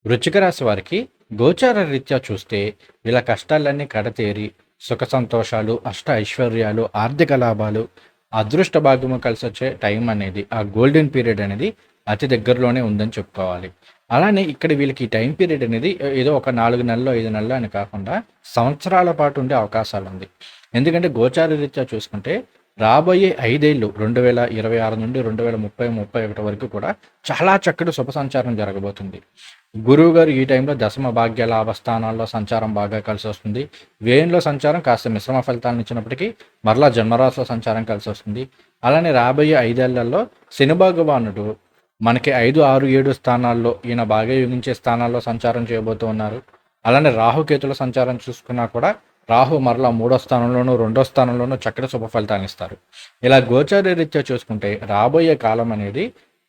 వృశ్చిక రాశి వారికి గోచార రీత్యా చూస్తే వీళ్ళ కష్టాలన్నీ కడతేరి సుఖ సంతోషాలు, అష్ట ఐశ్వర్యాలు, ఆర్థిక లాభాలు, అదృష్ట భాగ్యము కలిసి వచ్చే టైం అనేది, ఆ గోల్డెన్ పీరియడ్ అనేది అతి దగ్గరలోనే ఉందని చెప్పుకోవాలి. అలానే ఇక్కడ వీళ్ళకి ఈ టైం పీరియడ్ అనేది ఏదో ఒక 4 నెలలు 5 నెలలు అని కాకుండా సంవత్సరాల పాటు ఉండే అవకాశాలు ఉంది. ఎందుకంటే గోచార రీత్యా చూసుకుంటే రాబోయే 5 ఏళ్ళు 2026 నుండి 2030, 31 వరకు కూడా చాలా చక్కటి శుభ సంచారం జరగబోతుంది. గురువు గారు ఈ టైంలో దశమ భాగ్య లాభ స్థానాల్లో సంచారం బాగా కలిసి వస్తుంది. వ్యయంలో సంచారం కాస్త మిశ్రమ ఫలితాలను ఇచ్చినప్పటికీ మరలా జన్మరాశిలో సంచారం కలిసి వస్తుంది. అలానే రాబోయే 5 ఏళ్లలో శని భగవానుడు మనకి 5, 6, 7 స్థానాల్లో ఈయన బాగా యోగించే స్థానాల్లో సంచారం చేయబోతూ ఉన్నారు. అలానే రాహుకేతుల సంచారం చూసుకున్నా కూడా రాహు మరలా 3వ స్థానంలోనూ 2వ స్థానంలోనూ చక్కటి శుభ ఫలితాన్ని ఇస్తారు. ఇలా గోచార రీత్యా చూసుకుంటే రాబోయే కాలం అనేది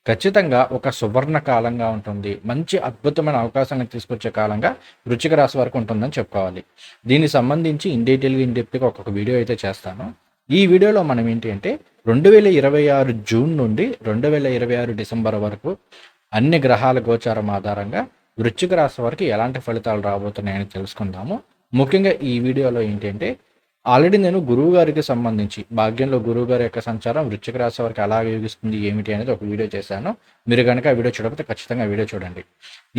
ఖచ్చితంగా ఒక సువర్ణ కాలంగా ఉంటుంది. మంచి అద్భుతమైన అవకాశాలను తీసుకొచ్చే కాలంగా వృశ్చిక రాశి వరకు ఉంటుందని చెప్పుకోవాలి. దీనికి సంబంధించి ఇన్ డెప్త్గా ఒక్కొక్క వీడియో అయితే చేస్తాను. ఈ వీడియోలో మనం ఏంటి అంటే 2026 జూన్ నుండి 2026 డిసెంబర్ వరకు అన్ని గ్రహాల గోచారం ఆధారంగా వృశ్చిక రాశి వారికి ఎలాంటి ఫలితాలు రాబోతున్నాయని తెలుసుకుందాము. ముఖ్యంగా ఈ వీడియోలో ఏంటంటే ఆల్రెడీ నేను గురువు గారికి సంబంధించి భాగ్యంలో గురువు గారి యొక్క సంచారం వృశ్చిక రాశి వారికి ఎలా యోగిస్తుంది ఏమిటి అనేది ఒక వీడియో చేశాను. మీరు కనుక ఆ వీడియో చూడకపోతే ఖచ్చితంగా వీడియో చూడండి.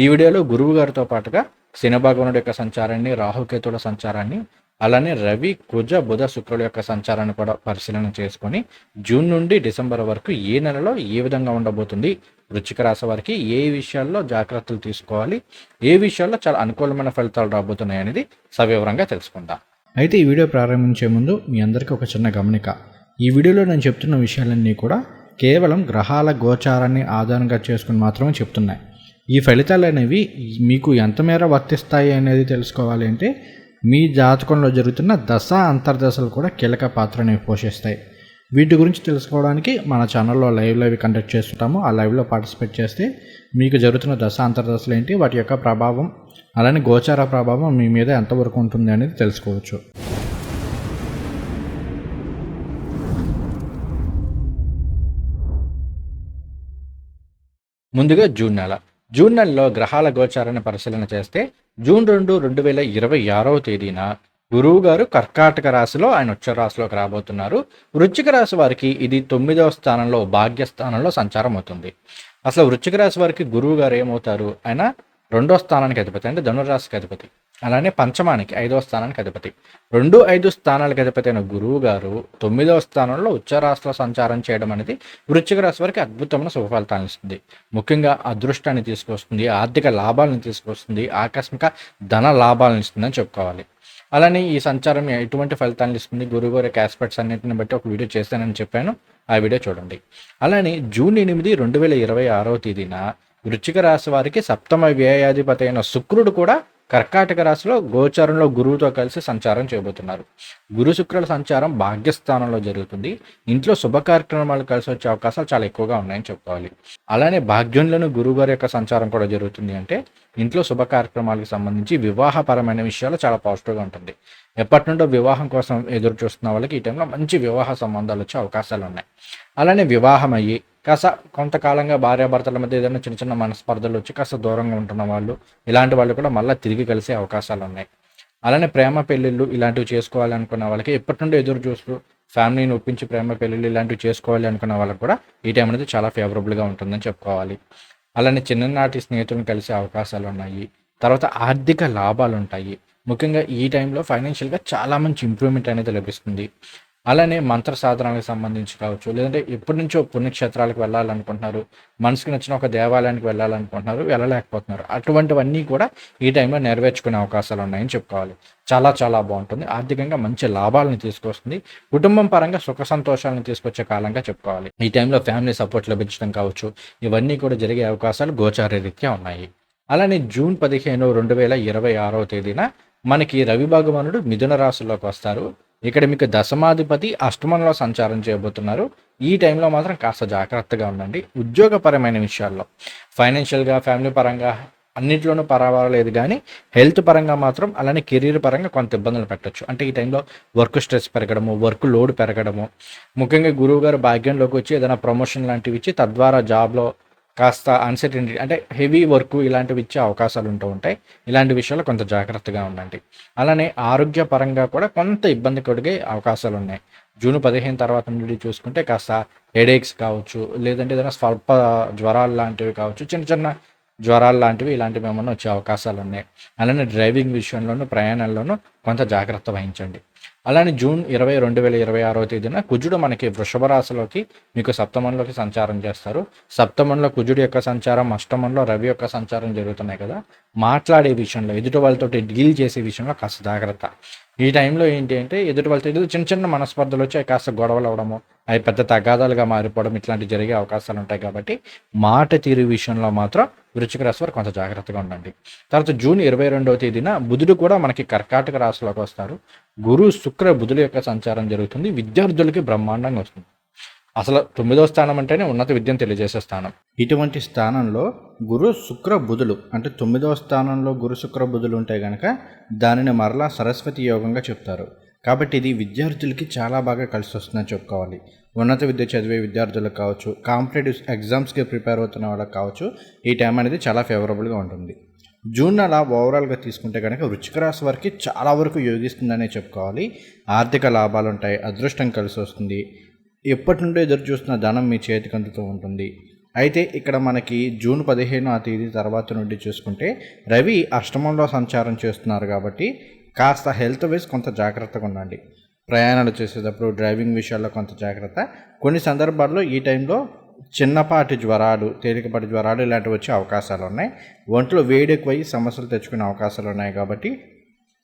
ఈ వీడియోలో గురువు గారితో పాటుగా శని భగవానుడి యొక్క సంచారాన్ని, రాహుకేతుల సంచారాన్ని, అలానే రవి, కుజ, బుధ, శుక్రుల యొక్క సంచారాన్ని కూడా పరిశీలన చేసుకొని జూన్ నుండి డిసెంబర్ వరకు ఏ నెలలో ఏ విధంగా ఉండబోతుంది, వృశ్చిక రాశి వారికి ఏ విషయాల్లో జాగ్రత్తలు తీసుకోవాలి, ఏ విషయాల్లో చాలా అనుకూలమైన ఫలితాలు రాబోతున్నాయి అనేది సవివరంగా తెలుసుకుందాం. అయితే ఈ వీడియో ప్రారంభించే ముందు మీ అందరికీ ఒక చిన్న గమనిక. ఈ వీడియోలో నేను చెప్తున్న విషయాలన్నీ కూడా కేవలం గ్రహాల గోచారాన్ని ఆధారంగా చేసుకుని మాత్రమే చెప్తున్నాయి. ఈ ఫలితాలు అనేవి మీకు ఎంత మేర వర్తిస్తాయి అనేది తెలుసుకోవాలి అంటే మీ జాతకంలో జరుగుతున్న దశ అంతర్దశలు కూడా కీలక పాత్రని పోషిస్తాయి. వీటి గురించి తెలుసుకోవడానికి మన ఛానల్లో లైవ్ కండక్ట్ చేస్తుంటాము. ఆ లైవ్లో పార్టిసిపేట్ చేస్తే మీకు జరుగుతున్న దశ అంతర్దశలు ఏంటి, వాటి యొక్క ప్రభావం, అలానే గోచార ప్రభావం మీ మీద ఎంతవరకు ఉంటుంది అనేది తెలుసుకోవచ్చు. ముందుగా జూన్ నెలలో గ్రహాల గోచారాన్ని పరిశీలన చేస్తే జూన్ 2, 2026 తేదీన గురువు గారు కర్కాటక రాశిలో ఆయన ఉచ్చ రాశిలోకి రాబోతున్నారు. వృశ్చిక రాశి వారికి ఇది 9వ స్థానంలో భాగ్యస్థానంలో సంచారం అవుతుంది. అసలు వృశ్చిక రాశి వారికి గురువు గారు ఏమవుతారు, ఆయన 2వ స్థానానికి అధిపతి, అంటే ధనురాశికి అధిపతి. అలానే పంచమానికి 5వ స్థానానికి అధిపతి. 2, 5 స్థానాలకు అధిపతి అయిన గురువు గారు 9వ స్థానంలో ఉచ్చరాశిలో సంచారం చేయడం అనేది వృశ్చిక రాశి వారికి అద్భుతమైన శుభ ఫలితాలను ఇస్తుంది. ముఖ్యంగా అదృష్టాన్ని తీసుకొస్తుంది, ఆర్థిక లాభాలను తీసుకొస్తుంది, ఆకస్మిక ధన లాభాలను ఇస్తుందని చెప్పుకోవాలి. అలానే ఈ సంచారం ఎటువంటి ఫలితాలను ఇస్తుంది, గురువు గారి యొక్క ఆస్పెక్ట్స్ అన్నింటిని బట్టి ఒక వీడియో చేస్తానని చెప్పాను. ఆ వీడియో చూడండి. అలానే జూన్ 8, 2026 తేదీన వృశ్చిక రాశి వారికి సప్తమ వ్యయాధిపతి అయిన శుక్రుడు కూడా కర్కాటక రాశిలో గోచారంలో గురువుతో కలిసి సంచారం చేయబోతున్నారు. గురు శుక్రుల సంచారం భాగ్యస్థానంలో జరుగుతుంది. ఇంట్లో శుభ కార్యక్రమాలు కలిసి వచ్చే అవకాశాలు చాలా ఎక్కువగా ఉన్నాయని చెప్పుకోవాలి. అలానే భాగ్యంలోనూ గురువు గారి యొక్క సంచారం కూడా జరుగుతుంది. అంటే ఇంట్లో శుభ కార్యక్రమాలకు సంబంధించి వివాహపరమైన విషయాలు చాలా పాజిటివ్గా ఉంటుంది. ఎప్పటి నుండో వివాహం కోసం ఎదురు చూస్తున్న వాళ్ళకి ఈ టైంలో మంచి వివాహ సంబంధాలు వచ్చే అవకాశాలు ఉన్నాయి. అలానే వివాహం అయ్యి కాస్త కొంతకాలంగా భార్యాభర్తల మధ్య ఏదైనా చిన్న చిన్న మనస్పర్ధలు వచ్చి కాస్త దూరంగా ఉంటున్న వాళ్ళు, ఇలాంటి వాళ్ళు కూడా మళ్ళీ తిరిగి కలిసే అవకాశాలు ఉన్నాయి. అలానే ప్రేమ పెళ్ళిళ్ళు ఇలాంటివి చేసుకోవాలి అనుకున్న వాళ్ళకి, ఎప్పటి నుండి ఎదురు చూస్తూ ఫ్యామిలీని ఒప్పించి ప్రేమ పెళ్ళిళ్ళు ఇలాంటివి చేసుకోవాలి అనుకున్న వాళ్ళకి కూడా ఈ టైం అనేది చాలా ఫేవరబుల్గా ఉంటుందని చెప్పుకోవాలి. అలానే చిన్ననాటి స్నేహితులను కలిసే అవకాశాలు ఉన్నాయి. తర్వాత ఆర్థిక లాభాలు ఉంటాయి. ముఖ్యంగా ఈ టైంలో ఫైనాన్షియల్గా చాలా మంచి ఇంప్రూవ్మెంట్ అనేది లభిస్తుంది. అలానే మంత్ర సాధనాలకు సంబంధించి కావచ్చు, లేదంటే ఎప్పటి నుంచో పుణ్యక్షేత్రాలకు వెళ్ళాలనుకుంటున్నారు, మనసుకు నచ్చిన ఒక దేవాలయానికి వెళ్ళాలనుకుంటున్నారు, వెళ్ళలేకపోతున్నారు, అటువంటివన్నీ కూడా ఈ టైంలో నెరవేర్చుకునే అవకాశాలు ఉన్నాయని చెప్పుకోవాలి. చాలా చాలా బాగుంటుంది. ఆర్థికంగా మంచి లాభాలను తీసుకొస్తుంది. కుటుంబం పరంగా సుఖ సంతోషాలను తీసుకొచ్చే కాలంగా చెప్పుకోవాలి. ఈ టైంలో ఫ్యామిలీ సపోర్ట్ లభించడం కావచ్చు, ఇవన్నీ కూడా జరిగే అవకాశాలు గోచార రీత్యా ఉన్నాయి. అలానే జూన్ 15, 2026 తేదీన మనకి రవి భగవానుడు మిథున రాశిలోకి వస్తారు. ఇక్కడ మీకు దశమాధిపతి అష్టమంలో సంచారం చేయబోతున్నారు. ఈ టైంలో మాత్రం కాస్త జాగ్రత్తగా ఉండండి. ఉద్యోగపరమైన విషయాల్లో, ఫైనాన్షియల్గా, ఫ్యామిలీ పరంగా అన్నింటిలోనూ పర్వాలేదు, కానీ హెల్త్ పరంగా మాత్రం, అలానే కెరీర్ పరంగా కొంత ఇబ్బందులు పెట్టచ్చు. అంటే ఈ టైంలో వర్క్ స్ట్రెస్ పెరగడము, వర్క్ లోడ్ పెరగడము, ముఖ్యంగా గురువు గారు భాగ్యంలోకి వచ్చి ఏదైనా ప్రమోషన్ లాంటివి ఇచ్చి తద్వారా జాబ్లో కాస్త అన్సర్టెనిటీ అంటే హెవీ వర్క్ ఇలాంటివి ఇచ్చే అవకాశాలు ఉంటూ ఉంటాయి. ఇలాంటి విషయాల్లో కొంత జాగ్రత్తగా ఉండండి. అలానే ఆరోగ్యపరంగా కూడా కొంత ఇబ్బంది కలిగే అవకాశాలు ఉన్నాయి. జూన్ 15 తర్వాత నుండి చూసుకుంటే కాస్త హెడేక్స్ కావచ్చు, లేదంటే ఏదైనా స్వల్ప జ్వరాలు లాంటివి కావచ్చు, చిన్న చిన్న జ్వరాలు లాంటివి ఇలాంటివి ఏమన్నా వచ్చే అవకాశాలు ఉన్నాయి. అలానే డ్రైవింగ్ విషయంలోనూ ప్రయాణాల్లోనూ కొంత జాగ్రత్త వహించండి. అలానే జూన్ 20, 2026వ తేదీన కుజుడు మనకి వృషభ రాశిలోకి మీకు సప్తమంలోకి సంచారం చేస్తారు. సప్తమంలో కుజుడు యొక్క సంచారం, అష్టమంలో రవి యొక్క సంచారం జరుగుతున్నాయి కదా. మాట్లాడే విషయంలో ఎదుటి వాళ్ళతో డీల్ చేసే విషయంలో కాస్త జాగ్రత్త. ఈ టైంలో ఏంటి అంటే ఎదుటి వాళ్ళతో ఏదో చిన్న చిన్న మనస్పర్ధలు వచ్చి అవి కాస్త గొడవలు అవ్వడము, అవి పెద్ద తగాదాలుగా మారిపోవడం ఇట్లాంటివి జరిగే అవకాశాలు ఉంటాయి. కాబట్టి మాట తీరు విషయంలో మాత్రం వృశ్చిక రాశి వారు కొంత జాగ్రత్తగా ఉండండి. తర్వాత జూన్ 22వ తేదీన బుధుడు కూడా మనకి కర్కాటక రాశిలోకి వస్తారు. గురు శుక్ర బుధుల యొక్క సంచారం జరుగుతుంది. విద్యార్థులకి బ్రహ్మాండంగా వస్తుంది. అసలు 9వ స్థానం అంటేనే ఉన్నత విద్యను తెలియజేసే స్థానం. ఇటువంటి స్థానంలో గురు శుక్ర బుధులు అంటే 9వ స్థానంలో గురు శుక్ర బుధులు ఉంటే కనుక దానిని మరలా సరస్వతి యోగంగా చెప్తారు. కాబట్టి ఇది విద్యార్థులకి చాలా బాగా కలిసి వస్తుందని చెప్పుకోవాలి. ఉన్నత విద్య చదివే విద్యార్థులకు కావచ్చు, కాంపిటేటివ్ ఎగ్జామ్స్కి ప్రిపేర్ అవుతున్న వాళ్ళకి కావచ్చు, ఈ టైం అనేది చాలా ఫేవరబుల్గా ఉంటుంది. జూన్ అలా ఓవరాల్గా తీసుకుంటే కనుక వృశ్చిక రాశి వారికి చాలా వరకు యోగిస్తుందనే చెప్పుకోవాలి. ఆర్థిక లాభాలు ఉంటాయి, అదృష్టం కలిసి వస్తుంది, ఎప్పటి నుండో ఎదురు చూస్తున్న ధనం మీ చేతికి అందుతూ ఉంటుంది. అయితే ఇక్కడ మనకి జూన్ 15వ తేదీ తర్వాత నుండి చూసుకుంటే రవి అష్టమంలో సంచారం చేస్తున్నారు. కాబట్టి కాస్త హెల్త్ వైజ్ కొంత జాగ్రత్తగా ఉండండి. ప్రయాణాలు చేసేటప్పుడు డ్రైవింగ్ విషయాల్లో కొంత జాగ్రత్త. కొన్ని సందర్భాల్లో ఈ టైంలో చిన్నపాటి జ్వరాలు, తేలికపాటి జ్వరాలు ఇలాంటివి వచ్చే అవకాశాలు ఉన్నాయి. ఒంట్లో వేడెక్కువై సమస్యలు తెచ్చుకునే అవకాశాలు ఉన్నాయి. కాబట్టి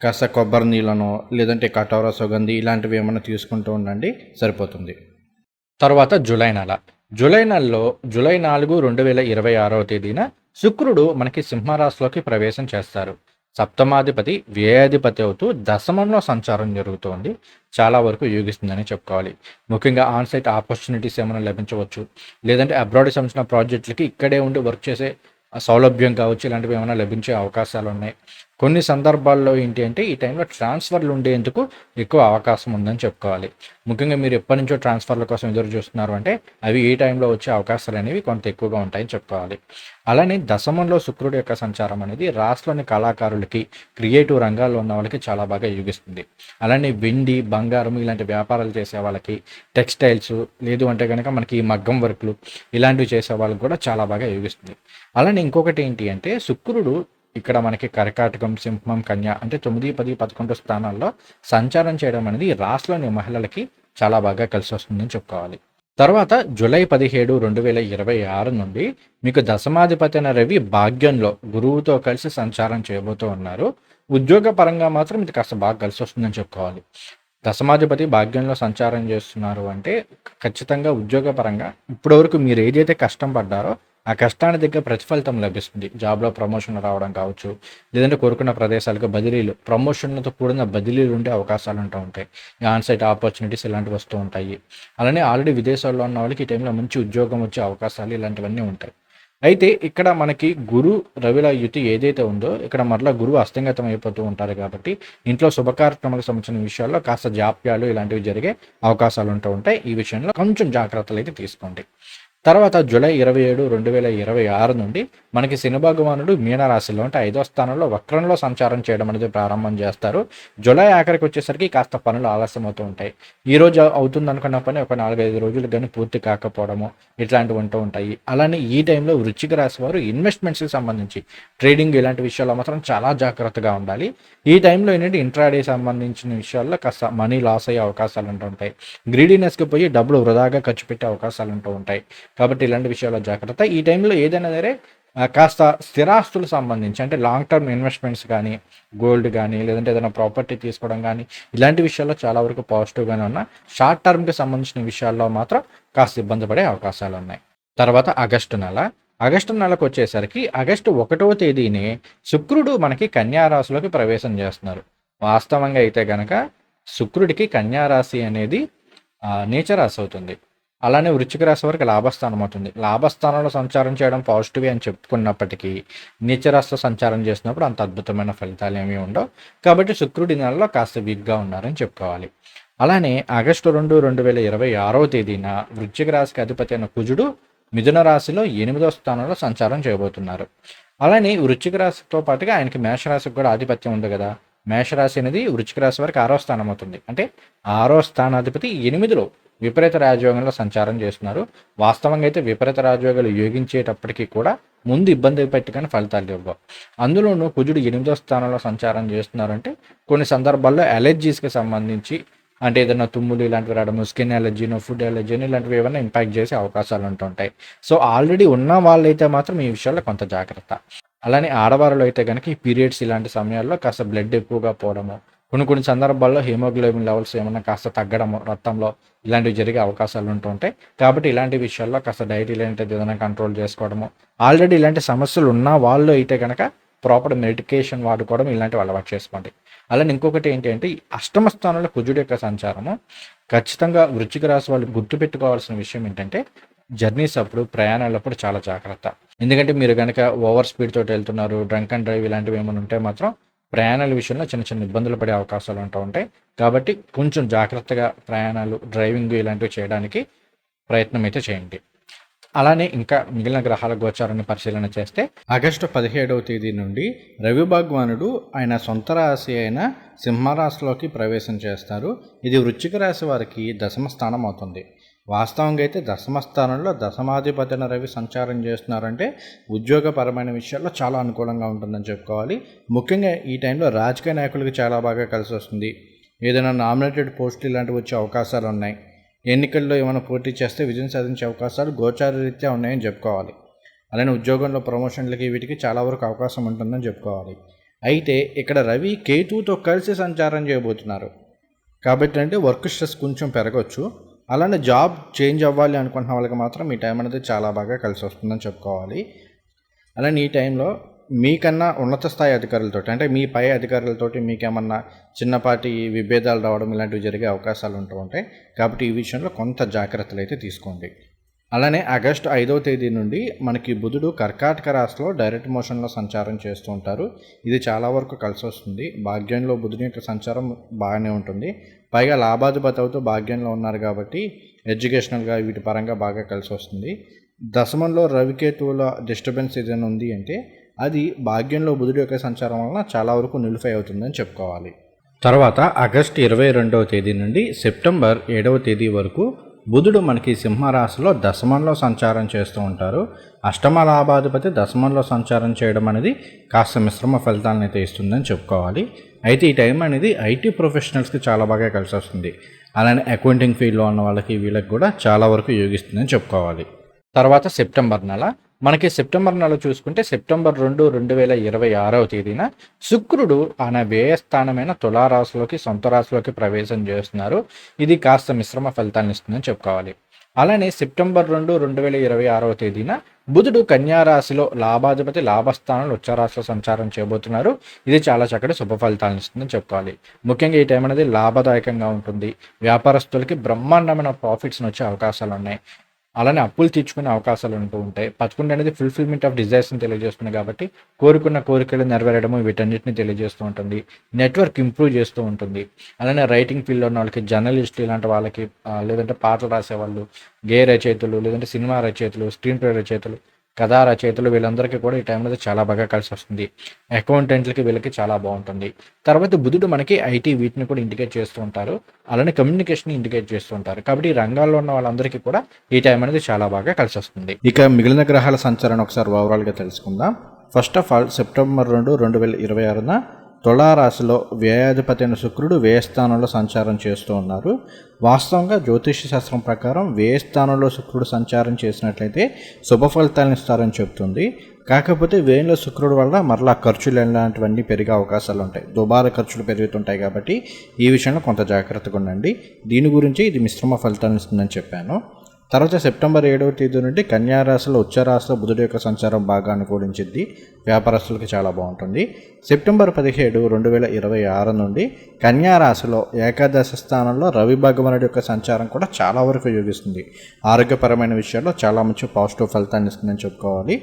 కాస్త కొబ్బరి నీళ్ళనో లేదంటే కటోర సుగంధి ఇలాంటివి ఏమైనా తీసుకుంటూ ఉండండి, సరిపోతుంది. తర్వాత జూలై నెల. జూలై నెలలో జూలై 4, 2026వ తేదీన శుక్రుడు మనకి సింహరాశిలోకి ప్రవేశం చేస్తారు. సప్తమాధిపతి వ్యయాధిపతి అవుతూ దశమంలో సంచారం జరుగుతోంది. చాలా వరకు యోగిస్తుందని చెప్పుకోవాలి. ముఖ్యంగా ఆన్సైట్ ఆపర్చునిటీస్ ఏమైనా లభించవచ్చు, లేదంటే అబ్రాడ్ సంబంధించిన ప్రాజెక్టులకి ఇక్కడే ఉండి వర్క్ చేసే సౌలభ్యం కావచ్చు, ఇలాంటివి ఏమైనా లభించే అవకాశాలు ఉన్నాయి. కొన్ని సందర్భాల్లో ఏంటి అంటే ఈ టైంలో ట్రాన్స్ఫర్లు ఉండేందుకు ఎక్కువ అవకాశం ఉందని చెప్పుకోవాలి. ముఖ్యంగా మీరు ఎప్పటి నుంచో ట్రాన్స్ఫర్ల కోసం ఎదురు చూస్తున్నారు అంటే అవి ఈ టైంలో వచ్చే అవకాశాలు అనేవి కొంత ఎక్కువగా ఉంటాయని చెప్పుకోవాలి. అలానే దశమంలో శుక్రుడు యొక్క సంచారం అనేది రాష్ట్రంలోని కళాకారులకి, క్రియేటివ్ రంగాల్లో ఉన్న వాళ్ళకి చాలా బాగా యోగిస్తుంది. అలానే వెండి, బంగారం ఇలాంటి వ్యాపారాలు చేసే వాళ్ళకి, టెక్స్టైల్స్ లేదు అంటే కనుక మనకి మగ్గం వర్క్లు ఇలాంటివి చేసే వాళ్ళకి కూడా చాలా బాగా యోగిస్తుంది. అలానే ఇంకొకటి ఏంటి అంటే శుక్రుడు ఇక్కడ మనకి కర్కాటకం, సింహం, కన్య అంటే 9, 10, 11 స్థానాల్లో సంచారం చేయడం అనేది రాష్ట్రంలోని మహిళలకి చాలా బాగా కలిసి వస్తుందని చెప్పుకోవాలి. తర్వాత జూలై 17, 2026 నుండి మీకు దశమాధిపతి అయిన రవి భాగ్యంలో గురువుతో కలిసి సంచారం చేయబోతూ ఉన్నారు. ఉద్యోగ పరంగా మాత్రం ఇది కాస్త బాగా కలిసి వస్తుందని చెప్పుకోవాలి. దశమాధిపతి భాగ్యంలో సంచారం చేస్తున్నారు అంటే ఖచ్చితంగా ఉద్యోగ పరంగా ఇప్పటివరకు మీరు ఏదైతే కష్టం పడ్డారో ఆ కష్టానికి దగ్గర ప్రతిఫలితం లభిస్తుంది. జాబ్లో ప్రమోషన్ రావడం కావచ్చు, లేదంటే కోరుకున్న ప్రదేశాలకు బదిలీలు, ప్రమోషన్లతో కూడిన బదిలీలు ఉండే అవకాశాలు ఉంటూ ఉంటాయి. ఆన్సైట్ ఆపర్చునిటీస్ ఇలాంటివి వస్తూ ఉంటాయి. అలానే ఆల్రెడీ విదేశాల్లో ఉన్న వాళ్ళకి ఈ టైంలో మంచి ఉద్యోగం వచ్చే అవకాశాలు ఇలాంటివన్నీ ఉంటాయి. అయితే ఇక్కడ మనకి గురు రవిల యుతి ఏదైతే ఉందో ఇక్కడ మరలా గురువు అస్తంగతం అయిపోతూ ఉంటారు. కాబట్టి ఇంట్లో శుభకార్యక్రమాలకు సంబంధించిన విషయాల్లో కాస్త జాప్యాలు ఇలాంటివి జరిగే అవకాశాలు ఉంటూ ఉంటాయి. ఈ విషయంలో కొంచెం జాగ్రత్తలు అయితే తీసుకోండి. తర్వాత జూలై 27, 2026 నుండి మనకి శని భగవానుడు మీనరాశిలో అంటే 5వ స్థానంలో వక్రంలో సంచారం చేయడం అనేది ప్రారంభం చేస్తారు. జూలై ఆఖరికి వచ్చేసరికి కాస్త పనులు ఆలస్యం అవుతూ ఉంటాయి. ఈ రోజు అవుతుంది అనుకున్న పని ఒక 4-5 రోజులు కానీ పూర్తి కాకపోవడము ఇట్లాంటివి ఉంటూ ఉంటాయి. అలానే ఈ టైంలో వృశ్చిక రాశి వారు ఇన్వెస్ట్మెంట్స్కి సంబంధించి ట్రేడింగ్ ఇలాంటి విషయాల్లో మాత్రం చాలా జాగ్రత్తగా ఉండాలి. ఈ టైంలో ఏంటంటే ఇంట్రాడే సంబంధించిన విషయాల్లో కాస్త మనీ లాస్ అయ్యే అవకాశాలు ఉంటూ ఉంటాయి. గ్రీడీనెస్కి పోయి డబ్బులు వృధాగా ఖర్చు పెట్టే అవకాశాలు ఉంటూ ఉంటాయి. కాబట్టి ఇలాంటి విషయాల్లో జాగ్రత్త. ఈ టైంలో ఏదైనా సరే కాస్త స్థిరాస్తులకు సంబంధించి అంటే లాంగ్ టర్మ్ ఇన్వెస్ట్మెంట్స్ కానీ, గోల్డ్ కానీ, లేదంటే ఏదైనా ప్రాపర్టీ తీసుకోవడం కానీ ఇలాంటి విషయాల్లో చాలా వరకు పాజిటివ్గానే ఉన్నా, షార్ట్ టర్మ్కి సంబంధించిన విషయాల్లో మాత్రం కాస్త ఇబ్బంది పడే అవకాశాలు ఉన్నాయి. తర్వాత ఆగస్టు నెల. ఆగస్టు నెలకు వచ్చేసరికి ఆగస్టు 1వ తేదీనే శుక్రుడు మనకి కన్యారాశిలోకి ప్రవేశం చేస్తున్నారు. వాస్తవంగా అయితే కనుక శుక్రుడికి కన్యారాశి అనేది నీచరాశి అవుతుంది. అలానే వృశ్చిక రాశి వారికి లాభస్థానం అవుతుంది. లాభస్థానంలో సంచారం చేయడం పాజిటివ్ అని చెప్పుకున్నప్పటికీ నీచరాశిలో సంచారం చేసినప్పుడు అంత అద్భుతమైన ఫలితాలు ఏమీ ఉండవు. కాబట్టి శుక్రుడి నెలలో కాస్త వీక్గా ఉన్నారని చెప్పుకోవాలి. అలానే ఆగస్టు 2, 2026వ తేదీన వృశ్చిక రాశికి అధిపతి అయిన కుజుడు మిథున రాశిలో 8వ స్థానంలో సంచారం చేయబోతున్నారు. అలానే వృశ్చిక రాశితో పాటుగా ఆయనకి మేషరాశికి కూడా ఆధిపత్యం ఉంది కదా. మేషరాశి అనేది వృశ్చిక రాశి వారికి 6వ స్థానం అవుతుంది. అంటే 6వ స్థానాధిపతి 8లో విపరీత రాజయోగంలో సంచారం చేస్తున్నారు. వాస్తవంగా అయితే విపరీత రాజయోగాలు యోగించేటప్పటికీ కూడా ముందు ఇబ్బంది పెట్టుకుని ఫలితాలు ఇవ్వవు. అందులోనూ కుజుడు 8వ స్థానంలో సంచారం చేస్తున్నారంటే కొన్ని సందర్భాల్లో అలర్జీస్కి సంబంధించి, అంటే ఏదైనా తుమ్ములు ఇలాంటివి రావడము, స్కిన్ ఎలర్జీనో, ఫుడ్ ఎలర్జీనో ఇలాంటివి ఏమైనా ఇంపాక్ట్ చేసే అవకాశాలు ఉంటుంటాయి. సో ఆల్రెడీ ఉన్న వాళ్ళైతే మాత్రం ఈ విషయాల్లో కొంత జాగ్రత్త. అలానే ఆడవారిలో అయితే కనుక ఈ పీరియడ్స్ ఇలాంటి సమయాల్లో కాస్త బ్లడ్ ఎక్కువగా పోవడము, కొన్ని సందర్భాల్లో హీమోగ్లోబిన్ లెవెల్స్ ఏమైనా కాస్త తగ్గడము రక్తంలో, ఇలాంటివి జరిగే అవకాశాలు ఉంటుంటాయి. కాబట్టి ఇలాంటి విషయాల్లో కాస్త డైట్ ఇలాంటిది ఏదైనా కంట్రోల్ చేసుకోవడము, ఆల్రెడీ ఇలాంటి సమస్యలు ఉన్న వాళ్ళు అయితే కనుక ప్రాపర్ మెడికేషన్ వాడుకోవడం ఇలాంటివి అలవాటు చేసుకోండి. అలానే ఇంకొకటి ఏంటి అంటే ఈ అష్టమ స్థానంలో కుజుడు యొక్క సంచారము ఖచ్చితంగా వృశ్చిక రాశి వాళ్ళు గుర్తుపెట్టుకోవాల్సిన విషయం ఏంటంటే జర్నీస్ అప్పుడు, ప్రయాణాలప్పుడు చాలా జాగ్రత్త. ఎందుకంటే మీరు కనుక ఓవర్ స్పీడ్ తోటి వెళ్తున్నారు, డ్రంక్ అండ్ డ్రైవ్ ఇలాంటివి ఏమైనా ఉంటే మాత్రం ప్రయాణాల విషయంలో చిన్న ఇబ్బందులు పడే అవకాశాలు ఉంటాయి. కాబట్టి కొంచెం జాగ్రత్తగా ప్రయాణాలు, డ్రైవింగ్ ఇలాంటివి చేయడానికి ప్రయత్నం అయితే చేయండి. అలానే ఇంకా మిగిలిన గ్రహాల గోచారాన్ని పరిశీలన చేస్తే ఆగస్టు 17వ తేదీ నుండి రవి భగవానుడు ఆయన సొంత రాశి అయిన సింహరాశిలోకి ప్రవేశం చేస్తారు. ఇది వృశ్చిక రాశి వారికి 10వ స్థానం అవుతుంది. వాస్తవంగా అయితే 10వ స్థానంలో దశమాధిపతిన రవి సంచారం చేస్తున్నారంటే ఉద్యోగపరమైన విషయాల్లో చాలా అనుకూలంగా ఉంటుందని చెప్పుకోవాలి. ముఖ్యంగా ఈ టైంలో రాజకీయ నాయకులకు చాలా బాగా కలిసి వస్తుంది. ఏదైనా నామినేటెడ్ పోస్టులు ఇలాంటివి వచ్చే అవకాశాలు ఉన్నాయి. ఎన్నికల్లో ఏమైనా పోటీ చేస్తే విజయం సాధించే అవకాశాలు గోచారరీత్యా ఉన్నాయని చెప్పుకోవాలి. అలానే ఉద్యోగంలో ప్రమోషన్లకి వీటికి చాలా వరకు అవకాశం ఉంటుందని చెప్పుకోవాలి. అయితే ఇక్కడ రవి కేతువుతో కలిసి సంచారం చేయబోతున్నారు. కాబట్టి అంటే వర్క్ స్ట్రెస్ కొంచెం పెరగవచ్చు. అలానే జాబ్ చేంజ్ అవ్వాలి అనుకుంటున్న వాళ్ళకి మాత్రం ఈ టైం అనేది చాలా బాగా కలిసి వస్తుందని చెప్పుకోవాలి. అలానే ఈ టైంలో మీకన్నా ఉన్నత స్థాయి అధికారులతో, అంటే మీ పై అధికారులతోటి మీకేమన్నా చిన్నపాటి విభేదాలు రావడం ఇలాంటివి జరిగే అవకాశాలు ఉంటూ ఉంటాయి. కాబట్టి ఈ విషయంలో కొంత జాగ్రత్తలు అయితే తీసుకోండి. అలానే ఆగస్టు 5వ తేదీ నుండి మనకి బుధుడు కర్కాటక రాశిలో డైరెక్ట్ మోషన్లో సంచారం చేస్తూ ఉంటారు. ఇది చాలా వరకు కలిసి వస్తుంది. భాగ్యంలో బుధుని యొక్క సంచారం బాగానే ఉంటుంది. పైగా లాభాధిపతి అవుతూ భాగ్యంలో ఉన్నారు కాబట్టి ఎడ్యుకేషనల్గా వీటి పరంగా బాగా కలిసి వస్తుంది. దశమంలో రవికేతువుల డిస్టర్బెన్స్ ఏదైనా ఉంది అంటే అది భాగ్యంలో బుధుడు యొక్క సంచారం వలన చాలా వరకు నిలిఫై అవుతుందని చెప్పుకోవాలి. తర్వాత ఆగస్టు 22వ తేదీ నుండి సెప్టెంబర్ 7వ తేదీ వరకు బుధుడు మనకి సింహరాశిలో దశమంలో సంచారం చేస్తూ ఉంటారు. అష్టమ లాభాధిపతి దశమంలో సంచారం చేయడం అనేది కాస్త మిశ్రమ ఫలితాలను అయితే ఇస్తుందని చెప్పుకోవాలి. అయితే ఈ టైం అనేది ఐటీ ప్రొఫెషనల్స్కి చాలా బాగా కలిసి వస్తుంది. అలానే అకౌంటింగ్ ఫీల్డ్లో ఉన్న వాళ్ళకి వీళ్ళకి కూడా చాలా వరకు యోగిస్తుందని చెప్పుకోవాలి. తర్వాత సెప్టెంబర్ నెల, మనకి సెప్టెంబర్ నెల చూసుకుంటే సెప్టెంబర్ 2, 2026వ తేదీన శుక్రుడు ఆయన వ్యయస్థానమైన తులారాశిలోకి, సొంత రాశిలోకి ప్రవేశం చేస్తున్నారు. ఇది కాస్త మిశ్రమ ఫలితాలను ఇస్తుందని చెప్పుకోవాలి. అలానే సెప్టెంబర్ 2, 2026వ తేదీన బుధుడు కన్యారాశిలో లాభాధిపతి లాభస్థానంలో ఉచ్చరాశిలో సంచారం చేయబోతున్నారు. ఇది చాలా చక్కటి శుభ ఫలితాలను ఇస్తుందని చెప్పుకోవాలి. ముఖ్యంగా ఈ టైం అనేది లాభదాయకంగా ఉంటుంది. వ్యాపారస్తులకి బ్రహ్మాండమైన ప్రాఫిట్స్ని వచ్చే అవకాశాలు ఉన్నాయి. అలానే అప్పులు తీర్చుకునే అవకాశాలు ఉంటూ ఉంటాయి. 11 అనేది ఫుల్ఫిల్మెంట్ ఆఫ్ డిజైర్స్ని తెలియజేస్తుంది కాబట్టి కోరుకున్న కోరికలు నెరవేరడము వీటన్నిటిని తెలియజేస్తూ ఉంటుంది. నెట్వర్క్ ఇంప్రూవ్ చేస్తూ ఉంటుంది. అలానే రైటింగ్ ఫీల్డ్లో ఉన్న వాళ్ళకి, జర్నలిస్ట్ ఇలాంటి వాళ్ళకి, లేదంటే పాటలు రాసేవాళ్ళు, గేయ రచయితలు, లేదంటే సినిమా రచయితలు, స్క్రీన్ ప్లే రచయితలు, కథా రచయితలు వీళ్ళందరికీ కూడా ఈ టైంలో చాలా బాగా కలిసి వస్తుంది. అకౌంటెంట్లకి వీళ్ళకి చాలా బాగుంటుంది. తర్వాత బుధుడు మనకి ఐటీ వీటిని కూడా ఇండికేట్ చేస్తూ ఉంటారు. అలానే కమ్యూనికేషన్ ఇండికేట్ చేస్తూ ఉంటారు. కాబట్టి ఈ రంగాల్లో ఉన్న వాళ్ళందరికీ కూడా ఈ టైం అనేది చాలా బాగా కలిసి వస్తుంది. ఇక మిగిలిన గ్రహాల సంచారాన్ని ఒకసారి ఓవరాల్గా తెలుసుకుందాం. ఫస్ట్ ఆఫ్ ఆల్ సెప్టెంబర్ 2, 2026న తులారాశిలో వ్యయాధిపతి అయిన శుక్రుడు వ్యయస్థానంలో సంచారం చేస్తూ ఉన్నారు. వాస్తవంగా జ్యోతిష శాస్త్రం ప్రకారం వ్యయస్థానంలో శుక్రుడు సంచారం చేసినట్లయితే శుభ ఫలితాలను ఇస్తారని చెప్తుంది. కాకపోతే వ్యయంలో శుక్రుడు వల్ల మరలా ఖర్చులు ఇలాంటివన్నీ పెరిగే అవకాశాలు ఉంటాయి. దుబారా ఖర్చులు పెరుగుతుంటాయి. కాబట్టి ఈ విషయంలో కొంత జాగ్రత్తగా ఉండండి. దీని గురించి ఇది మిశ్రమ ఫలితాలను ఇస్తుందని చెప్పాను. తర్వాత సెప్టెంబర్ 7వ తేదీ నుండి కన్యారాశిలో ఉచ్చరాశిలో బుధుడు యొక్క సంచారం బాగా అనుకూలించింది. వ్యాపారస్తులకి చాలా బాగుంటుంది. సెప్టెంబర్ 17, 2026 నుండి కన్యారాశిలో ఏకాదశ స్థానంలో రవి భగవానుడి యొక్క సంచారం కూడా చాలా వరకు యోగిస్తుంది. ఆరోగ్యపరమైన విషయాల్లో చాలా మంచి పాజిటివ్ ఫలితాన్ని ఇస్తుందని చెప్పుకోవాలి.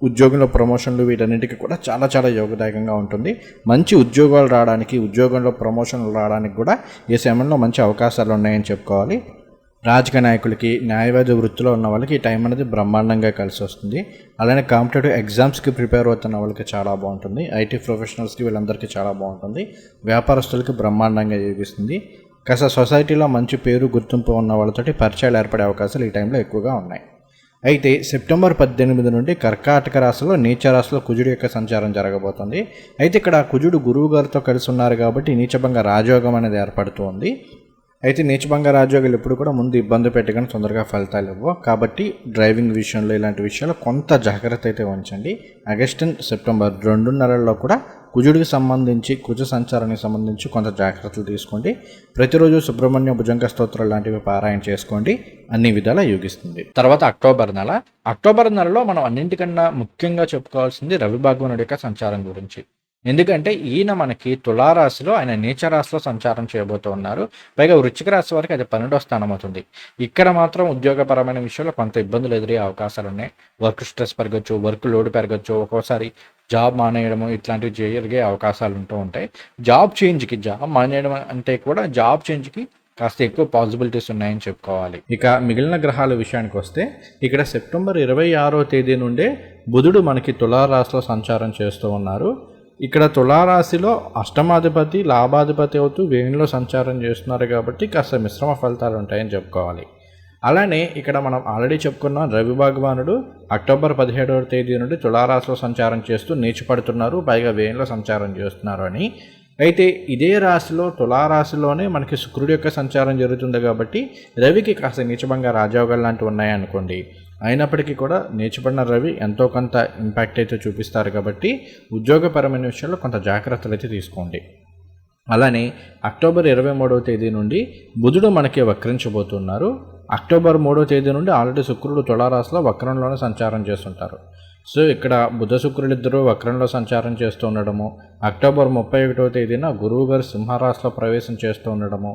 ఉద్యోగంలో ప్రమోషన్లు వీటన్నిటికీ కూడా చాలా యోగదాయకంగా ఉంటుంది. మంచి ఉద్యోగాలు రావడానికి, ఉద్యోగంలో ప్రమోషన్లు రావడానికి కూడా ఈ సమయంలో మంచి అవకాశాలు ఉన్నాయని చెప్పుకోవాలి. రాజకీయ నాయకులకి, న్యాయవాద వృత్తిలో ఉన్న వాళ్ళకి ఈ టైం అనేది బ్రహ్మాండంగా కలిసి వస్తుంది. అలానే కాంపిటేటివ్ ఎగ్జామ్స్కి ప్రిపేర్ అవుతున్న వాళ్ళకి చాలా బాగుంటుంది. ఐటీ ప్రొఫెషనల్స్కి వీళ్ళందరికీ చాలా బాగుంటుంది. వ్యాపారస్తులకి బ్రహ్మాండంగా యోగిస్తుంది. కాస్త సొసైటీలో మంచి పేరు గుర్తింపు ఉన్న వాళ్ళతోటి పరిచయాలు ఏర్పడే అవకాశాలు ఈ టైంలో ఎక్కువగా ఉన్నాయి. అయితే సెప్టెంబర్ 18 నుండి కర్కాటక రాశిలో నీచ రాశిలో కుజుడు యొక్క సంచారం జరగబోతుంది. అయితే ఇక్కడ కుజుడు గురువు గారితో కలిసి ఉన్నారు కాబట్టి నీచభంగ రాజయోగం అనేది ఏర్పడుతుంది. అయితే నీచభంగ రాజయోగాలు ఎప్పుడు కూడా ముందు ఇబ్బంది పెట్టగానే తొందరగా ఫలితాలు ఇవ్వవు. కాబట్టి డ్రైవింగ్ విషయంలో ఇలాంటి విషయాల్లో కొంత జాగ్రత్త అయితే ఉంచండి. ఆగస్టు సెప్టెంబర్ 2 నెలల్లో కూడా కుజుడికి సంబంధించి, కుజ సంచారానికి సంబంధించి కొంత జాగ్రత్తలు తీసుకోండి. ప్రతిరోజు సుబ్రహ్మణ్య భుజంగ స్తోత్రాలు లాంటివి పారాయణ చేసుకోండి. అన్ని విధాలా యోగిస్తుంది. తర్వాత అక్టోబర్ నెలలో మనం అన్నింటికన్నా ముఖ్యంగా చెప్పుకోవాల్సింది రవి భగవానుడి యొక్క సంచారం గురించి. ఎందుకంటే ఈయన మనకి తులారాశిలో, ఆయన నీచ రాశిలో సంచారం చేయబోతూ ఉన్నారు. పైగా వృశ్చిక రాశి వారికి అది 12వ స్థానం అవుతుంది. ఇక్కడ మాత్రం ఉద్యోగపరమైన విషయంలో కొంత ఇబ్బందులు ఎదురయ్యే అవకాశాలు ఉన్నాయి. వర్క్ స్ట్రెస్ పెరగచ్చు, వర్క్ లోడ్ పెరగచ్చు, ఒక్కోసారి జాబ్ మానేయడము ఇట్లాంటివి జరిగే అవకాశాలు ఉంటూ ఉంటాయి. జాబ్ మానేయడం అంటే కూడా జాబ్ చేంజ్కి కాస్త ఎక్కువ పాసిబిలిటీస్ ఉన్నాయని చెప్పుకోవాలి. ఇక మిగిలిన గ్రహాల విషయానికి వస్తే ఇక్కడ సెప్టెంబర్ 26వ తేదీ నుండే బుధుడు మనకి తులారాశిలో సంచారం చేస్తూ ఉన్నారు. ఇక్కడ తులారాశిలో అష్టమాధిపతి, లాభాధిపతి అవుతూ వేణిలో సంచారం చేస్తున్నారు కాబట్టి కాస్త మిశ్రమ ఫలితాలు ఉంటాయని చెప్పుకోవాలి. అలానే ఇక్కడ మనం ఆల్రెడీ చెప్పుకున్నాం, రవి భగవానుడు అక్టోబర్ 17వ తేదీ నుండి తులారాశిలో సంచారం చేస్తూ నీచపడుతున్నారు, పైగా వేణిలో సంచారం చేస్తున్నారు అని. అయితే ఇదే రాశిలో, తులారాశిలోనే మనకి శుక్రుడి యొక్క సంచారం జరుగుతుంది కాబట్టి రవికి కాస్త నీచభంగ రాజయోగాలు లాంటివి ఉన్నాయనుకోండి. అయినప్పటికీ కూడా నీచపడిన రవి ఎంతో కొంత ఇంపాక్ట్ అయితే చూపిస్తారు కాబట్టి ఉద్యోగపరమైన విషయంలో కొంత జాగ్రత్తలు అయితే తీసుకోండి. అలానే అక్టోబర్ 23వ తేదీ నుండి బుధుడు మనకి వక్రించబోతున్నారు. అక్టోబర్ 3వ తేదీ నుండి ఆల్రెడీ శుక్రుడు తులారాశిలో వక్రంలోనే సంచారం చేస్తుంటారు. సో ఇక్కడ బుధ శుక్రులిద్దరూ వక్రంలో సంచారం చేస్తూ ఉండడము, అక్టోబర్ 31వ తేదీన గురువు గారు సింహరాశిలో ప్రవేశం చేస్తూ ఉండడము,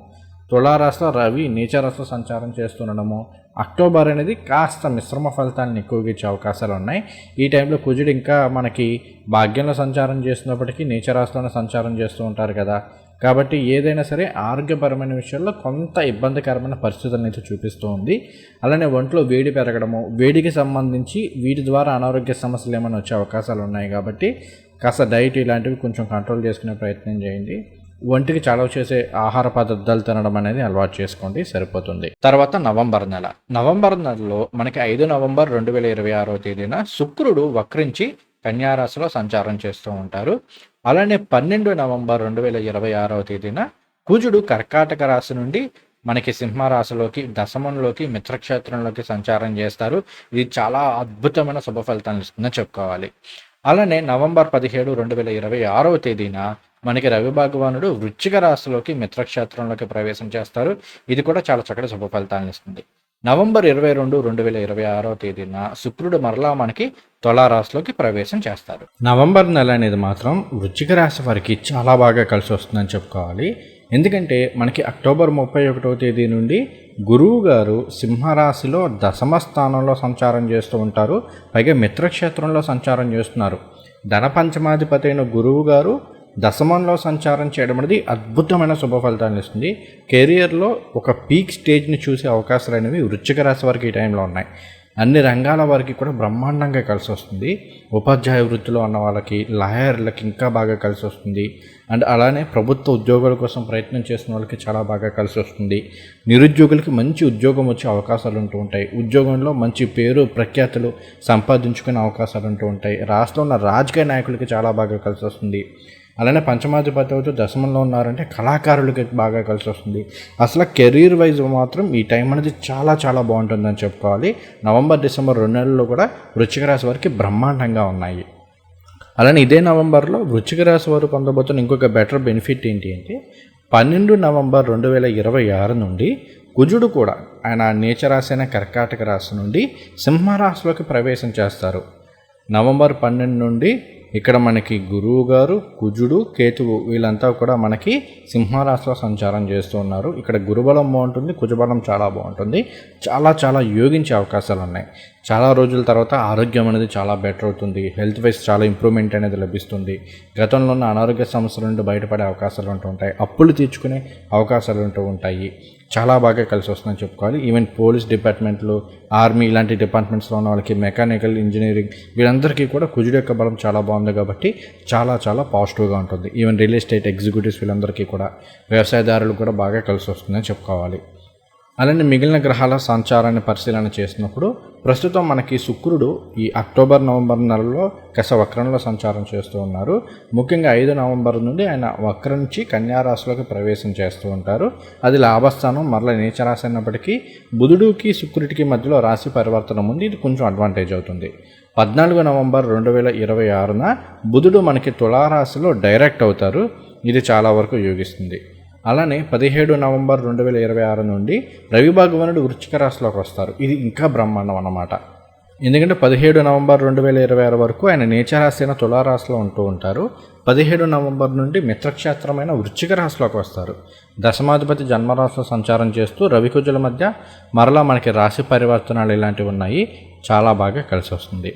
తులారాశిలో రవి నీచరాశిలో సంచారం చేస్తుండడము, అక్టోబర్ అనేది కాస్త మిశ్రమ ఫలితాలను ఎక్కువగా ఇచ్చే అవకాశాలు ఉన్నాయి. ఈ టైంలో కుజుడు ఇంకా మనకి భాగ్యంలో సంచారం చేస్తున్నప్పటికీ నీచరాశిలోనే సంచారం చేస్తూ ఉంటారు కదా. కాబట్టి ఏదైనా సరే ఆరోగ్యపరమైన విషయాల్లో కొంత ఇబ్బందికరమైన పరిస్థితులను అయితే చూపిస్తూ ఉంది. అలానే ఒంట్లో వేడి పెరగడము, వేడికి సంబంధించి వీటి ద్వారా అనారోగ్య సమస్యలు ఏమైనా వచ్చే అవకాశాలు ఉన్నాయి. కాబట్టి కాస్త డైట్ ఇలాంటివి కొంచెం కంట్రోల్ చేసుకునే ప్రయత్నం చేయండి. ఒంటికి చలవ చేసే ఆహార పదార్థాలు తినడం అనేది అలవాటు చేసుకోండి, సరిపోతుంది. తర్వాత నవంబర్ నెలలో మనకి 5 నవంబర్ 2026వ తేదీన శుక్రుడు వక్రించి కన్యారాశిలో సంచారం చేస్తూ ఉంటారు. అలానే 12 నవంబర్ 2026వ తేదీన కుజుడు కర్కాటక రాశి నుండి మనకి సింహరాశిలోకి, దశమంలోకి, మిత్రక్షేత్రంలోకి సంచారం చేస్తారు. ఇది చాలా అద్భుతమైన శుభ ఫలితాలను ఇస్తుందని చెప్పుకోవాలి. అలానే నవంబర్ 17, 2026వ తేదీన మనకి రవి భగవానుడు వృశ్చిక రాశిలోకి, మిత్రక్షేత్రంలోకి ప్రవేశం చేస్తారు. ఇది కూడా చాలా చక్కటి శుభ ఫలితాలను ఇస్తుంది. నవంబర్ 22, 2026వ తేదీన శుక్రుడు మరలా మనకి తులారాశిలోకి ప్రవేశం చేస్తారు. నవంబర్ నెల అనేది మాత్రం వృశ్చిక రాశి వారికి చాలా బాగా కలిసి వస్తుందని చెప్పుకోవాలి. ఎందుకంటే మనకి అక్టోబర్ 31వ తేదీ నుండి గురువు గారు సింహరాశిలో దశమ స్థానంలో సంచారం చేస్తూ ఉంటారు. పైగా మిత్రక్షేత్రంలో సంచారం చేస్తున్నారు. ధన పంచమాధిపతి అయిన గురువు గారు దశమంలో సంచారం చేయడం అనేది అద్భుతమైన శుభ ఫలితాలను ఇస్తుంది. కెరియర్లో ఒక పీక్ స్టేజ్ని చూసే అవకాశాలు అనేవి వృశ్చిక రాశి వారికి ఈ టైంలో ఉన్నాయి. అన్ని రంగాల వారికి కూడా బ్రహ్మాండంగా కలిసి వస్తుంది. ఉపాధ్యాయ వృత్తిలో ఉన్న వాళ్ళకి, లాయర్లకి ఇంకా బాగా కలిసి వస్తుంది. అండ్ అలానే ప్రభుత్వ ఉద్యోగాల కోసం ప్రయత్నం చేసిన వాళ్ళకి చాలా బాగా కలిసి వస్తుంది. నిరుద్యోగులకి మంచి ఉద్యోగం వచ్చే అవకాశాలు ఉంటూ ఉంటాయి. ఉద్యోగంలో మంచి పేరు ప్రఖ్యాతులు సంపాదించుకునే అవకాశాలు ఉంటూ ఉంటాయి. రాష్ట్రంలో ఉన్న రాజకీయ నాయకులకి చాలా బాగా కలిసి వస్తుంది. అలానే పంచమాధిపతి అవుతూ దశమంలో ఉన్నారంటే కళాకారులకి బాగా కలిసి వస్తుంది. అసలు కెరీర్ వైజ్ మాత్రం ఈ టైం అనేది చాలా చాలా బాగుంటుందని చెప్పుకోవాలి. నవంబర్, డిసెంబర్ 2 నెలల్లో కూడా వృశ్చిక రాశి వారికి బ్రహ్మాండంగా ఉన్నాయి. అలానే ఇదే నవంబర్లో వృశ్చిక రాశి వారు పొందబోతున్న ఇంకొక బెటర్ బెనిఫిట్ ఏంటి అంటే 12 నవంబర్ 2026 నుండి కుజుడు కూడా ఆయన నీచరాశి అయిన కర్కాటక రాశి నుండి సింహరాశిలోకి ప్రవేశం చేస్తారు. నవంబర్ 12 నుండి ఇక్కడ మనకి గురువు గారు, కుజుడు, కేతువు వీళ్ళంతా కూడా మనకి సింహరాశిలో సంచారం చేస్తూ ఉన్నారు. ఇక్కడ గురుబలం బాగుంటుంది, కుజబలం చాలా బాగుంటుంది. చాలా చాలా యోగించే అవకాశాలు ఉన్నాయి. చాలా రోజుల తర్వాత ఆరోగ్యం అనేది చాలా బెటర్ అవుతుంది. హెల్త్ వైజ్ చాలా ఇంప్రూవ్మెంట్ అనేది లభిస్తుంది. గతంలో ఉన్న అనారోగ్య సమస్యల నుండి బయటపడే అవకాశాలు ఉంటూ ఉంటాయి. అప్పులు తీర్చుకునే అవకాశాలు ఉంటూ ఉంటాయి. చాలా బాగా కలిసి వస్తుందని చెప్పుకోవాలి. ఈవెన్ పోలీస్ డిపార్ట్మెంట్లు, ఆర్మీ ఇలాంటి డిపార్ట్మెంట్స్లో ఉన్న వాళ్ళకి, మెకానికల్ ఇంజనీరింగ్ వీళ్ళందరికీ కూడా కుజుడు యొక్క బలం చాలా బాగుంది కాబట్టి చాలా చాలా పాజిటివ్గా ఉంటుంది. ఈవెన్ రియల్ ఎస్టేట్ ఎగ్జిక్యూటివ్స్ వీళ్ళందరికీ కూడా, వ్యవసాయదారులు కూడా బాగా కలిసి వస్తుందని చెప్పుకోవాలి. అలానే మిగిలిన గ్రహాల సంచారాన్ని పరిశీలన చేసినప్పుడు ప్రస్తుతం మనకి శుక్రుడు ఈ అక్టోబర్ నవంబర్ నెలలో వక్రంలో సంచారం చేస్తూ ఉన్నారు. ముఖ్యంగా 5 నవంబర్ నుండి ఆయన వక్రించి కన్యారాశిలోకి ప్రవేశం చేస్తూ ఉంటారు. అది లాభస్థానం, మరలా నీచరాశి అయినప్పటికీ బుధుడికి శుక్రుడికి మధ్యలో రాశి పరివర్తనం ఉంది. ఇది కొంచెం అడ్వాంటేజ్ అవుతుంది. 14 నవంబర్ 2026న బుధుడు మనకి తులారాశిలో డైరెక్ట్ అవుతారు. ఇది చాలా వరకు యోగిస్తుంది. అలానే 17 నవంబర్ 2026 నుండి రవి భగవానుడు వృశ్చిక రాశిలోకి వస్తారు. ఇది ఇంకా బ్రహ్మాండం అన్నమాట. ఎందుకంటే 17 నవంబర్ 2026 వరకు ఆయన నీచరాశి అయిన తులారాశిలో ఉంటూ ఉంటారు. 17 నవంబర్ నుండి మిత్రక్షేత్రమైన వృశ్చిక రాశిలోకి వస్తారు. దశమాధిపతి జన్మరాశిలో సంచారం చేస్తూ రవికుజుల మధ్య మరలా మనకి రాశి పరివర్తనాలు ఇలాంటివి ఉన్నాయి. చాలా బాగా కలిసి వస్తుంది.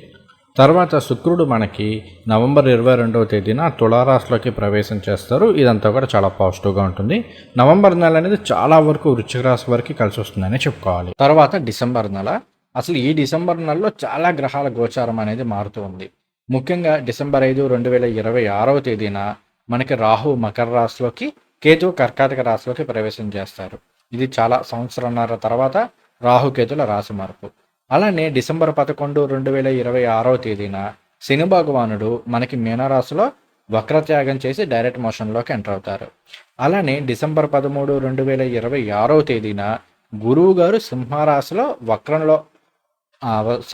తర్వాత శుక్రుడు మనకి నవంబర్ 22వ తేదీన తులారాశిలోకి ప్రవేశం చేస్తారు. ఇదంతా కూడా చాలా పాజిటివ్గా ఉంటుంది. నవంబర్ నెల అనేది చాలా వరకు వృశ్చిక రాశి వరకు కలిసి వస్తుందని చెప్పుకోవాలి. తర్వాత డిసెంబర్ నెల. అసలు ఈ డిసెంబర్ నెలలో చాలా గ్రహాల గోచారం అనేది మారుతూ ఉంది. ముఖ్యంగా డిసెంబర్ 5, 2026వ తేదీన మనకి రాహు మకర రాశిలోకి, కేతు కర్కాటక రాశిలోకి ప్రవేశం చేస్తారు. ఇది చాలా సంవత్సరంన్నర తర్వాత రాహుకేతుల రాశి మార్పు. అలానే డిసెంబర్ 11, 2026వ తేదీన శని భగవానుడు మనకి మీనరాశిలో వక్రత్యాగం చేసి డైరెక్ట్ మోషన్లోకి ఎంటర్ అవుతారు. అలానే డిసెంబర్ 13, 2026వ తేదీన గురువు గారు సింహరాశిలో వక్రంలో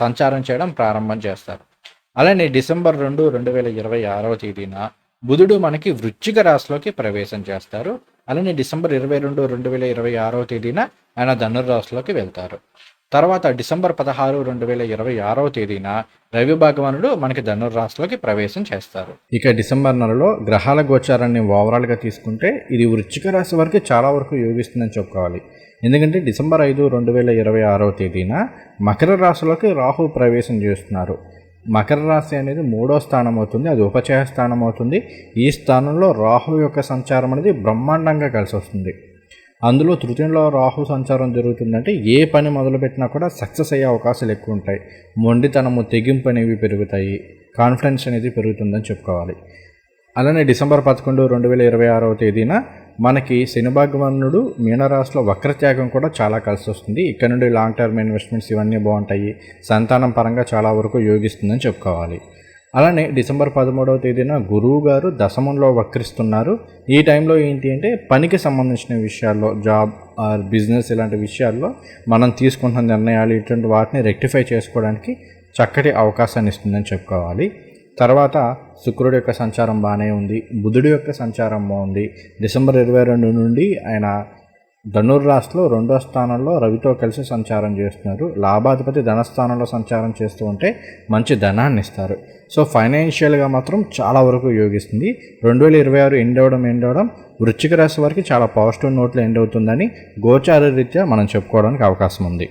సంచారం చేయడం ప్రారంభం చేస్తారు. అలానే డిసెంబర్ 2, 2026వ తేదీన బుధుడు మనకి వృశ్చిక రాశిలోకి ప్రవేశం చేస్తారు. అలానే డిసెంబర్ 22, 2026వ తేదీన ఆయన ధనుర్రాశిలోకి వెళ్తారు. తర్వాత డిసెంబర్ 16, 2026వ తేదీన రవి భగవానుడు మనకి ధనుర్రాశిలోకి ప్రవేశం చేస్తారు. ఇక డిసెంబర్ నెలలో గ్రహాల గోచారాన్ని ఓవరాల్గా తీసుకుంటే ఇది వృశ్చిక రాశి వరకు చాలా వరకు యోగిస్తుందని చెప్పుకోవాలి. ఎందుకంటే డిసెంబర్ 5, 2026వ తేదీన మకర రాశిలోకి రాహు ప్రవేశం చేస్తున్నారు. మకర రాశి అనేది 3వ స్థానం అవుతుంది. అది ఉపచయ స్థానం అవుతుంది. ఈ స్థానంలో రాహు యొక్క సంచారం అనేది బ్రహ్మాండంగా కలిసి వస్తుంది. అందులో తృతీయంలో రాహు సంచారం జరుగుతుందంటే ఏ పని మొదలుపెట్టినా కూడా సక్సెస్ అయ్యే అవకాశాలు ఎక్కువ ఉంటాయి. మొండితనము, తెగింపు అనేవి పెరుగుతాయి. కాన్ఫిడెన్స్ అనేది పెరుగుతుందని చెప్పుకోవాలి. అలానే డిసెంబర్ 11, 2026వ తేదీన మనకి శని భగవానుడు మీనరాశిలో వక్రత్యాగం కూడా చాలా కలిసి వస్తుంది. ఇక్కడ నుండి లాంగ్ టర్మ్ ఇన్వెస్ట్మెంట్స్ ఇవన్నీ బాగుంటాయి. సంతానం పరంగా చాలా వరకు యోగిస్తుందని చెప్పుకోవాలి. అలానే డిసెంబర్ 13వ తేదీన గురువు గారు దశమంలో వక్రిస్తున్నారు. ఈ టైంలో ఏంటి అంటే పనికి సంబంధించిన విషయాల్లో, జాబ్ ఆర్ బిజినెస్ ఇలాంటి విషయాల్లో మనం తీసుకుంటున్న నిర్ణయాలు ఇటువంటి వాటిని రెక్టిఫై చేసుకోవడానికి చక్కటి అవకాశాన్ని ఇస్తుందని చెప్పుకోవాలి. తర్వాత శుక్రుడి యొక్క సంచారం బాగానే ఉంది. బుధుడి యొక్క సంచారం బాగుంది. డిసెంబర్ 22 నుండి ఆయన ధనుర్రాశిలో 2వ స్థానంలో రవితో కలిసి సంచారం చేస్తున్నారు. లాభాధిపతి ధనస్థానంలో సంచారం చేస్తూ ఉంటే మంచి ధనాన్ని ఇస్తారు. సో ఫైనాన్షియల్గా మాత్రం చాలా వరకు యోగిస్తుంది. 2026 ఎండ్ అవడం వృశ్చిక రాశి వారికి చాలా పాజిటివ్ నోట్లో ఎండ్ అవుతుందని గోచార రీత్యా మనం చెప్పుకోవడానికి అవకాశం ఉంది.